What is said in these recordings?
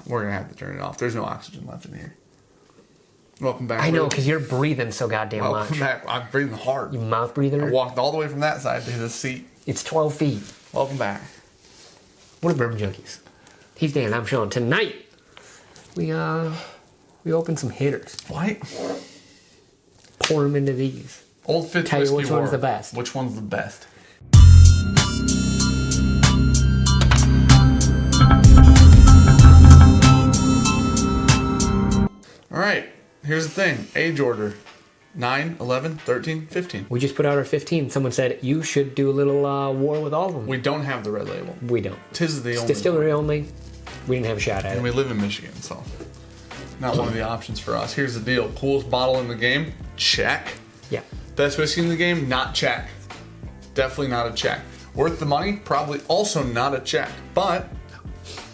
we're going to have to turn it off. There's no oxygen left in here. Welcome back. I know, because you're breathing so goddamn Welcome much. back. I'm breathing hard. You mouth breather. I walked all the way from that side to this seat. It's 12 feet. Welcome back. What are Bourbon Junkies? He's Dan, I'm Sean. Tonight, we opened some hitters. What? Pour them into these. Old Fitz Tell you Whiskey which War. one's the best. Which one's the best? All right, here's the thing. Age order. 9, 11, 13, 15. We just put out our 15. Someone said, you should do a little war with all of them. We don't have the red label. We don't. Tis the It's only distillery only. We didn't have a shot at And it. we live in Michigan, so not one of the options for us. Here's the deal. Coolest bottle in the game? Check. Yeah. Best whiskey in the game? Not check. Definitely not a check. Worth the money? Probably also not a check. But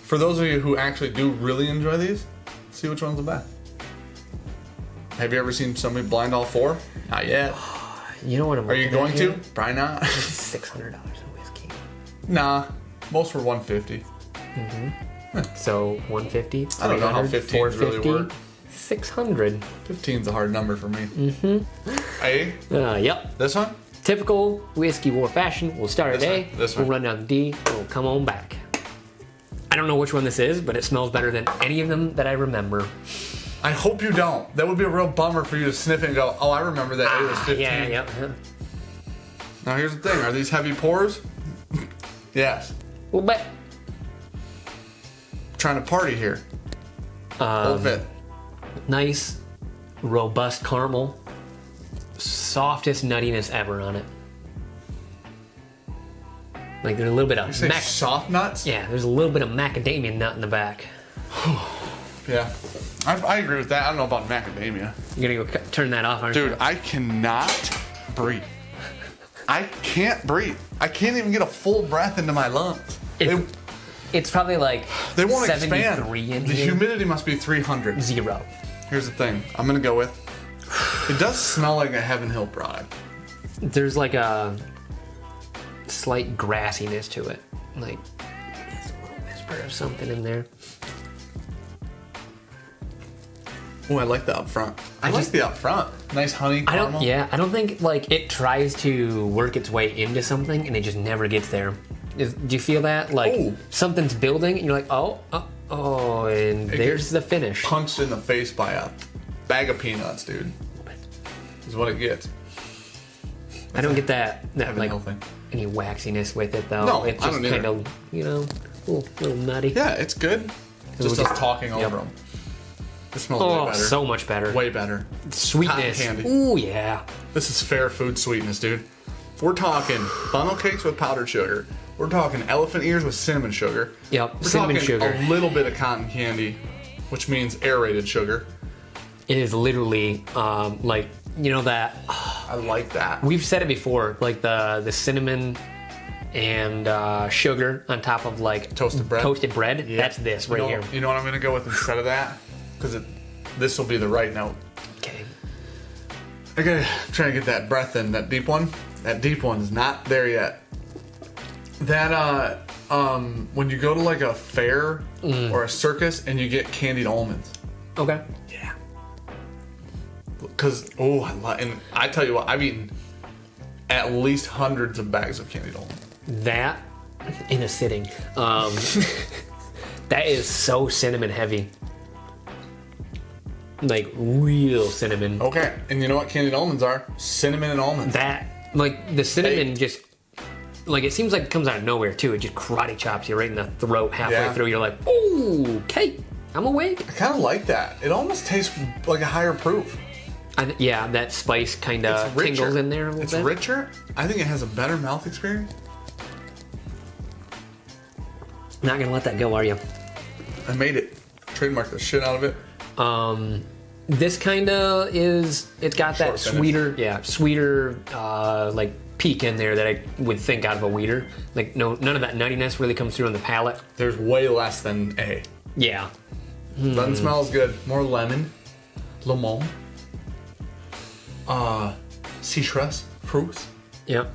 for those of you who actually do really enjoy these, see which one's the best. Have you ever seen somebody blind all four? Not yet. You know what I'm Are you going to? Probably not. $600 in whiskey. Nah. Most were 150. So 150, I don't know how 300, 15s really work. 600. 15's a hard number for me. Hey, Yep. this one? Typical whiskey war fashion. We'll start This at A. one, this We'll one. run down to D. We'll come on back. I don't know which one this is, but it smells better than any of them that I remember. I hope you don't. That would be a real bummer for you to sniff it and go, oh, I remember that. It was 15. Yeah. Now, here's the thing. Are these heavy pours? Yes. Well, but Trying to party here. Old Fit. nice, robust caramel. Softest nuttiness ever on it. Like there's a little bit of You say soft nuts? yeah, there's a little bit of macadamia nut in the back. Yeah. I agree with that. I don't know about macadamia. You're gonna go turn that off, aren't you? Dude, I cannot breathe. I can't breathe. I can't even get a full breath into my lungs. It's probably like They won't 73 expand. in The here. humidity must be 300. 0. Here's the thing. I'm going to go with, it does smell like a Heaven Hill product. There's like a slight grassiness to it. Like there's a little whisper of something in there. Oh, I like the up front. I like the up front. Nice honey caramel. I don't think like it tries to work its way into something and it just never gets there. Do you feel that? Like Ooh. something's building and you're like, and there's the finish. Punched in the face by a bag of peanuts, dude. Is what it gets. I don't get that Heaven like Hill thing. any waxiness with it though. No, it's I just don't kind either. of, little nutty. Yeah, it's good. Just we us just- talking yep. over them. It smells way Oh, better. so much better. Way better. Sweetness. Cotton candy. Ooh, yeah. This is fair food sweetness, dude. We're talking funnel cakes with powdered sugar. We're talking elephant ears with cinnamon sugar. Yep, We're cinnamon talking sugar. a little bit of cotton candy, which means aerated sugar. It is literally like, that I like that. we've said it before, like the cinnamon and sugar on top of like Toasted bread? Toasted bread. Yeah. That's this right here. You know what I'm gonna go with instead of that? Because this will be the right note. Okay. I gotta try to get that breath in, that deep one. That deep one's not there yet. That when you go to like a fair or a circus and you get candied almonds. Okay. Yeah. Because and I tell you what, I've eaten at least hundreds of bags of candied almonds. That in a sitting. That is so cinnamon heavy. Like real cinnamon. Okay, and you know what candied almonds are? Cinnamon and almonds. That like the cinnamon just like it seems like it comes out of nowhere too. It just karate chops you right in the throat halfway Yeah. through. You're like, ooh, okay, I'm awake. I kind of like that. It almost tastes like a higher proof. Yeah, that spice kind It's of richer. tingles in there a little It's bit. richer. I think it has a better mouth experience. Not gonna let that go, are you? I made it. Trademarked the shit out of it. This kind of is. It's got that Short finish. sweeter like peak in there that I would think out of a weeder. Like none of that nuttiness really comes through on the palate. There's way less than A. Yeah. Doesn't smell as good. More lemon. Lemon. Citrus. Fruits. Yep.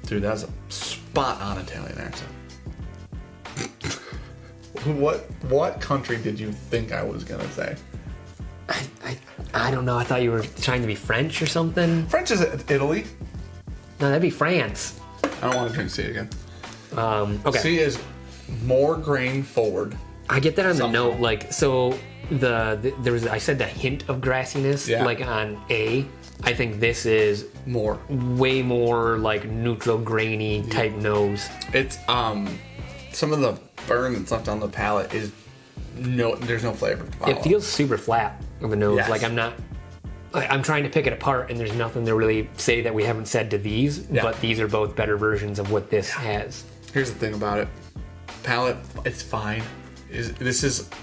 Dude, that's a spot on Italian accent. What country did you think I was gonna say? I don't know. I thought you were trying to be French or something. French is Italy. No, that'd be France. I don't want to drink C again. Okay. C is more grain forward. I get that on the Somehow. note. Like, so there was, I said the hint of grassiness, Yeah. like on A. I think this is More. way more like neutral grainy type nose. It's some of the burn that's left on the palate is there's no flavor. to follow. It feels super flat on the nose. Yes. Like I'm trying to pick it apart, and there's nothing to really say that we haven't said to these. Yeah. But these are both better versions of what this has. Here's the thing about it. Palate, it's fine.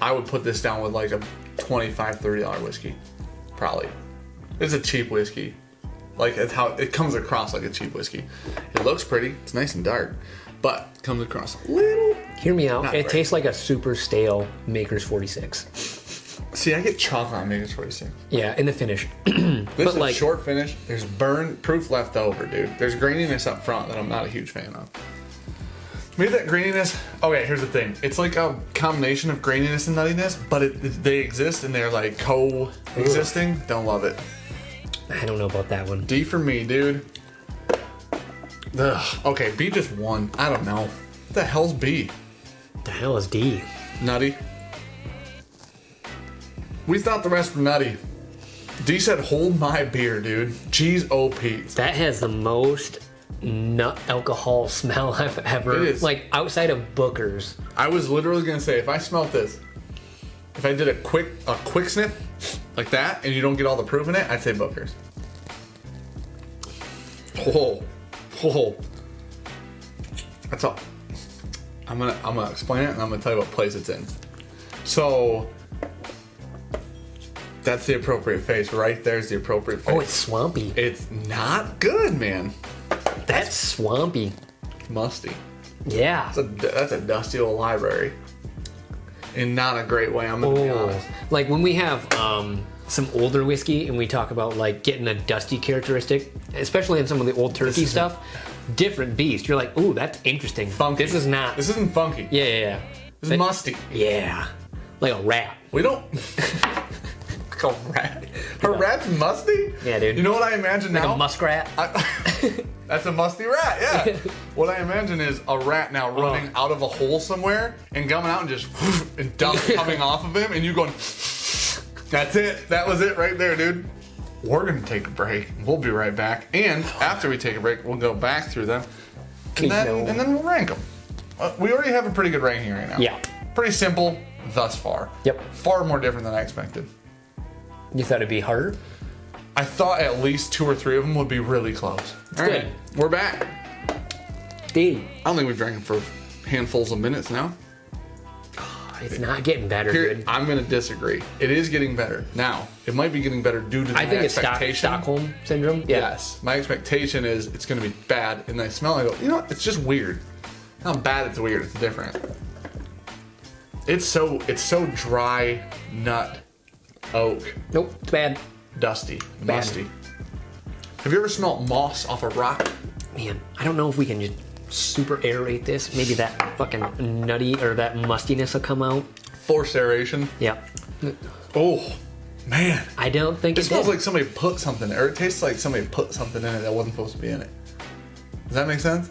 I would put this down with like a $25, $30 whiskey. Probably. It's a cheap whiskey. Like, it's how it comes across like a cheap whiskey. It looks pretty. It's nice and dark. But it comes across a little... Hear me out. Not It great. tastes like a super stale Maker's 46. See, I get chocolate on Maker's 46. Yeah, in the finish. This But is like- short finish. There's burn proof left over, dude. There's graininess up front that I'm not a huge fan of. Maybe that graininess. Okay, here's the thing. It's like a combination of graininess and nuttiness, but they exist and they're like co-existing. Don't love it. I don't know about that one. D for me, dude. Ugh. Okay, B just won. I don't know. What the hell's B? The hell is D? Nutty. We thought the rest were nutty. D said, hold my beer, dude. Jeez, oh, Pete. That has the most nut alcohol smell I've ever. It is. Like outside of Booker's. I was literally gonna say, if I smelt this, if I did a quick sniff like that, and you don't get all the proof in it, I'd say Booker's. Oh, that's all. I'm gonna explain it, and I'm gonna tell you what place it's in. So that's the appropriate face. Right there's the appropriate face. Oh, it's swampy. It's not good, man. That's swampy. Musty. Yeah. That's a dusty old library. In not a great way, I'm gonna be honest. Like when we have some older whiskey and we talk about like getting a dusty characteristic, especially in some of the old turkey isn't- stuff, different beast. You're like, ooh, that's interesting. Funky. This is not. This isn't funky. Yeah. This is musty. Yeah. Like a rat. We don't. Like a rat. A rat's musty? Yeah, dude. You know what I imagine Like now? a muskrat. That's a musty rat, yeah. What I imagine is a rat now running out of a hole somewhere and coming out and just and dust coming off of him, and you going, that's it. That was it right there, dude. We're gonna take a break. We'll be right back. And after we take a break, we'll go back through them, Please no. and then we'll rank them. We already have a pretty good ranking right now. Yeah. Pretty simple thus far. Yep. Far more different than I expected. You thought it'd be harder? I thought at least 2 or 3 of them would be really close. All right, good. we're back. D. I don't think we've drank them for handfuls of minutes now. It's not getting better, Here, dude. I'm going to disagree. It is getting better. Now, it might be getting better due to I my think it's expectation. Stockholm syndrome. Yeah. Yes. My expectation is it's going to be bad. And I smell it, I go, you know what? It's just weird. Not bad, it's weird. It's different. It's so dry, nut, oak, Nope. It's bad. dusty, musty. Have you ever smelled moss off a rock? Man, I don't know if we can just super aerate this. Maybe that fucking nutty or that mustiness will come out. Forced aeration. Yeah. Oh, man. I don't think It it smells did. like somebody put something, or it tastes like somebody put something in it that wasn't supposed to be in it. Does that make sense?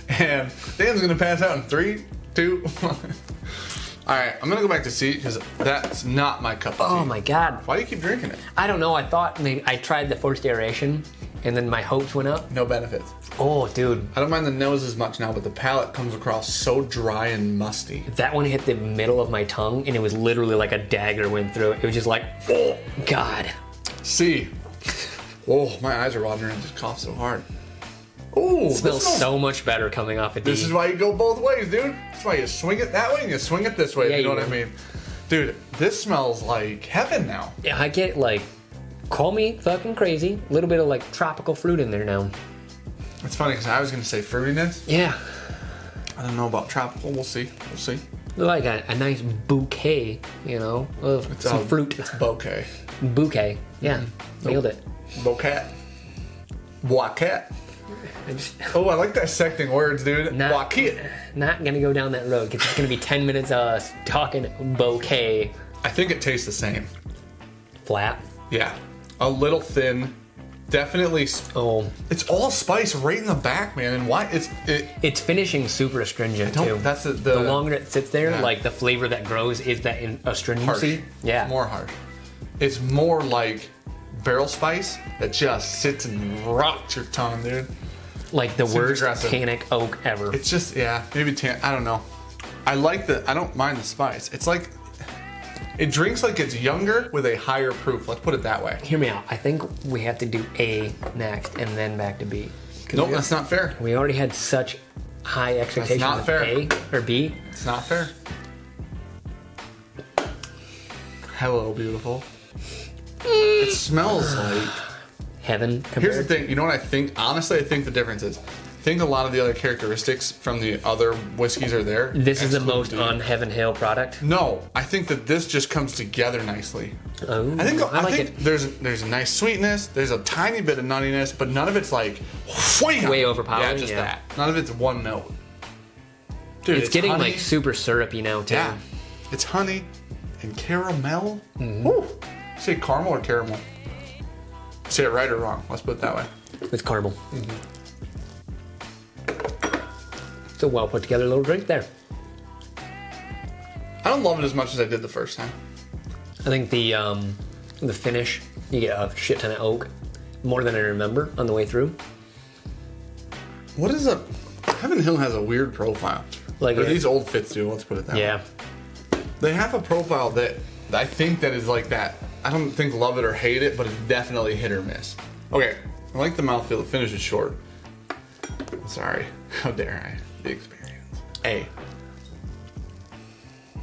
And Dan's gonna pass out in 3, 2, 1. All right, I'm gonna go back to C because that's not my cup of tea. Oh my god. Why do you keep drinking it? I don't know. I thought maybe I tried the forced aeration and then my hopes went up. No benefits. Oh, dude. I don't mind the nose as much now, but the palate comes across so dry and musty. That one hit the middle of my tongue and it was literally like a dagger went through it. It was just like, oh, God. C. Oh, my eyes are watering and just cough so hard. Oh, It smells so much better coming off a D. This is why you go both ways, dude. That's why you swing it that way and you swing it this way, Yeah, if you know you what I do. mean. Dude, this smells like heaven now. Yeah, I get like, call me fucking crazy. A little bit of like tropical fruit in there now. It's funny because I was going to say fruitiness. Yeah. I don't know about tropical. We'll see. We'll see. Like a nice bouquet, you know, of some fruit. It's bouquet. Bouquet. Yeah. Nailed it. Bouquet. Boiscat. Oh, I like dissecting words, dude. Waukeet. Not gonna go down that road because it's gonna be 10 minutes of us talking bouquet. I think it tastes the same. Flat. Yeah. A little thin. Definitely. Oh, It's all spice right in the back, man. And why? it's finishing super astringent too. That's the longer it sits there, Yeah. like the flavor that grows is that astringency. harsh. Yeah. It's more harsh. It's more like barrel spice that just sits and rots your tongue, dude. Like the worst aggressive. tannic oak ever. It's just, yeah, maybe I don't know. I don't mind the spice. It's like, it drinks like it's younger with a higher proof. Let's put it that way. Hear me out. I think we have to do A next and then back to B. Nope, that's not fair. We already had such high expectations not of fair. A or B. It's not fair. Hello, beautiful. It smells like... Heaven. Here's the compared- thing. You know what I think? Honestly, I think the difference is, I think a lot of the other characteristics from the other whiskeys are there. This is the Exclude most the- on Heaven Hill product. No, I think that this just comes together nicely. Oh, I think like think it. there's a nice sweetness. There's a tiny bit of nuttiness, but none of it's like Way overpowering, Yeah, just yeah. that. None of it's one note. Dude, It's getting honey. like super syrupy now too. Yeah, it's honey and caramel. Mm-hmm. Woo. Say caramel or caramel? Say it right or wrong. Let's put it that way. With caramel. It's a well put together little drink there. I don't love it as much as I did the first time. I think the finish, you get a shit ton of oak, more than I remember on the way through. What is a Heaven Hill has a weird profile. Like or it- these old fits do. Let's put it that way. Yeah. They have a profile that I think that is like that. I don't think love it or hate it, but it's definitely hit or miss. Okay, I like the mouthfeel. The finish is short. Sorry, how dare I? The experience.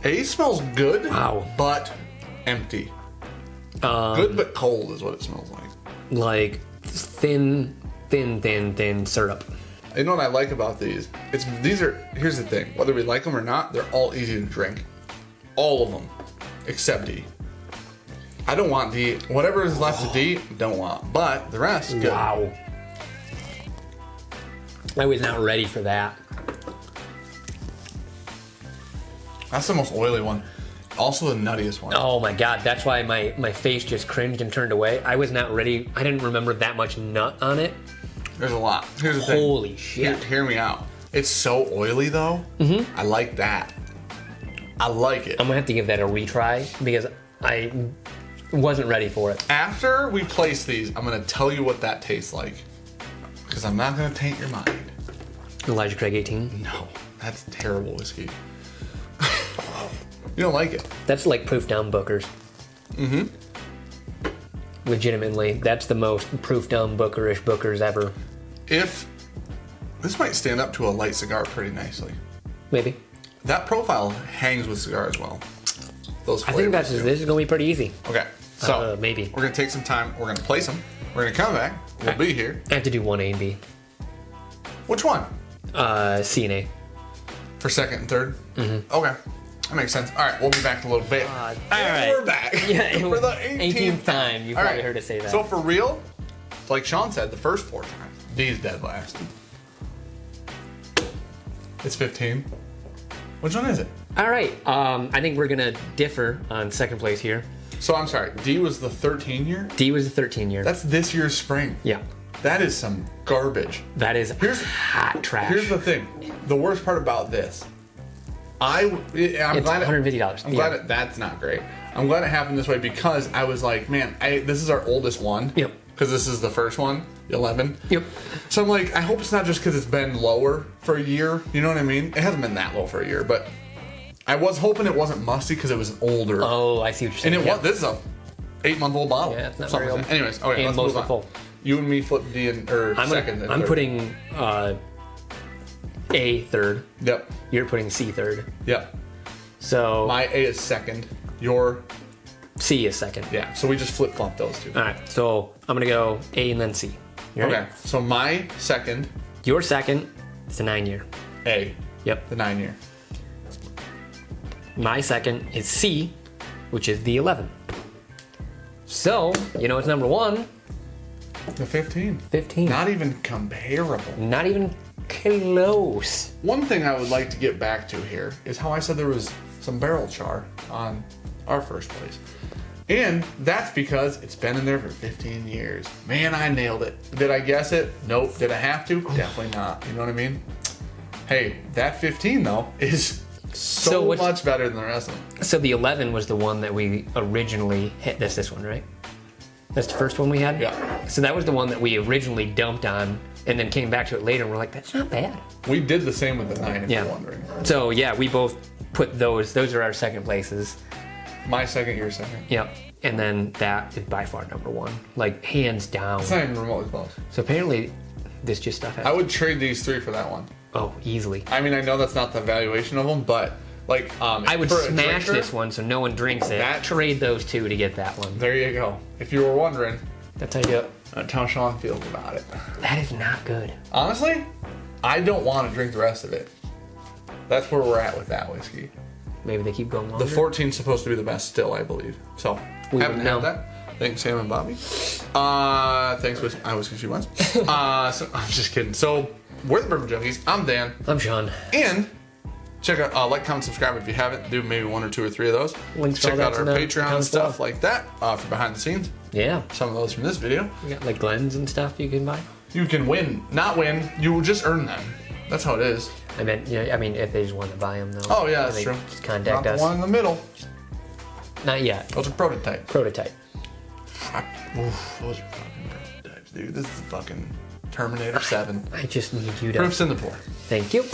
A smells good. Wow. But empty. Good but cold is what it smells like. Like thin syrup. You know what I like about these? Here's the thing. Whether we like them or not, they're all easy to drink. All of them, except D. I don't want D. Whatever is left of D, don't want. But the rest, good. Wow. I was not ready for that. That's the most oily one. Also the nuttiest one. Oh my god, that's why my face just cringed and turned away. I was not ready. I didn't remember that much nut on it. There's a lot. Here's the thing. Holy shit. Hear me out. It's so oily though. Mm-hmm. I like that. I like it. I'm gonna have to give that a retry because I wasn't ready for it. After we place these, I'm gonna tell you what that tastes like. Because I'm not gonna taint your mind. Elijah Craig 18. No, that's terrible whiskey. You don't like it. That's like proof down Bookers. Mm-hmm. Legitimately, that's the most proof down Bookerish Bookers ever. If this might stand up to a light cigar pretty nicely. Maybe. That profile hangs with cigar as well. Those I think flavors do. this is gonna be pretty easy. Okay, so maybe. we're gonna take some time. We're gonna place them. We're gonna come back. We'll be here. I have to do one A and B. Which one? C and A. For second and third? Mm-hmm. Okay. That makes sense. All right, we'll be back in a little bit. all And right. we're back. Yeah, for the 18th time. You All probably right. heard us say that. So for real, like Sean said, the first 4 times, D's dead last. It's 15. Which one is it? All right. I think we're gonna differ on second place here. So I'm sorry, D was the 13 year? D was the 13 year. That's this year's spring. Yeah. That is some garbage. That is Here's- hot trash. Here's the thing. The worst part about this, I'm it's glad it- $150. I'm glad that's not great. I'm glad it happened this way because I was like, man, this is our oldest one. Yep. Because this is the first one, 11. Yep. So I'm like, I hope it's not just because it's been lower for a year. You know what I mean? It hasn't been that low for a year, but I was hoping it wasn't musty because it was older. Oh, I see what you're saying. and it Yeah. was. This is a 8-month-old bottle. Yeah, it's not Something very like old. that. Anyways, okay, And let's move mostly on. full. You and me flip D or second. and I'm third. putting A third. Yep. You're putting C third. Yep. So My A is second. Your C is second. yeah. So we just flip flop those two. All right. So I'm gonna go A and then C. You ready? Okay. So my second Your second is the 9 year. A, Yep. the 9 year. My second is C, which is the 11. So you know it's number one. The 15. 15. Not even comparable. Not even close. One thing I would like to get back to here is how I said there was some barrel char on our first place. And that's because it's been in there for 15 years. Man, I nailed it. Did I guess it? Nope. Did I have to? Definitely not. You know what I mean? Hey, that 15 though is so much better than the rest of them. So the 11 was the one that we originally hit. This one, right? That's the first one we had? Yeah. So that was the one that we originally dumped on and then came back to it later and we're like, that's not bad. We did the same with the 9 if you're wondering. So yeah, we both put those are our second places. My second, your second. Yep. And then that is by far number 1. Like, hands down. It's not even remotely close. So apparently, this just stuff has... I would trade these 3 for that one. Oh, easily. I mean, I know that's not the valuation of them, but, like, I would for a smash drinker, this one so no one drinks it. Trade those 2 to get that one. There you go. If you were wondering, That's how you do it. that's how Sean feels about it. That is not good. Honestly, I don't want to drink the rest of it. That's where we're at with that whiskey. Maybe they keep going longer. The 14's supposed to be the best still, I believe. So, We haven't would had know. that. Thanks, Sam and Bobby. Thanks, Whiskey She Wants. So, I'm just kidding. So, we're the Bourbon Junkies. I'm Dan. I'm Sean. And check out, like, comment, subscribe if you haven't. Do maybe 1 or 2 or 3 of those. Links to check all out that's our in the Patreon and comments stuff below. like that for behind the scenes. Yeah. Some of those from this video. We got like Glens and stuff you can buy. You can win, not win. You will just earn them. That's how it is. I mean, yeah, I mean, if they just want to buy them, though. Oh yeah, that's they true. Just contact not us. the one in the middle. Not yet. Those are prototypes. Prototype. Oof, those are fucking prototypes, dude. This is fucking Terminator 7. I just need you to. Proof's in the pour. Thank you.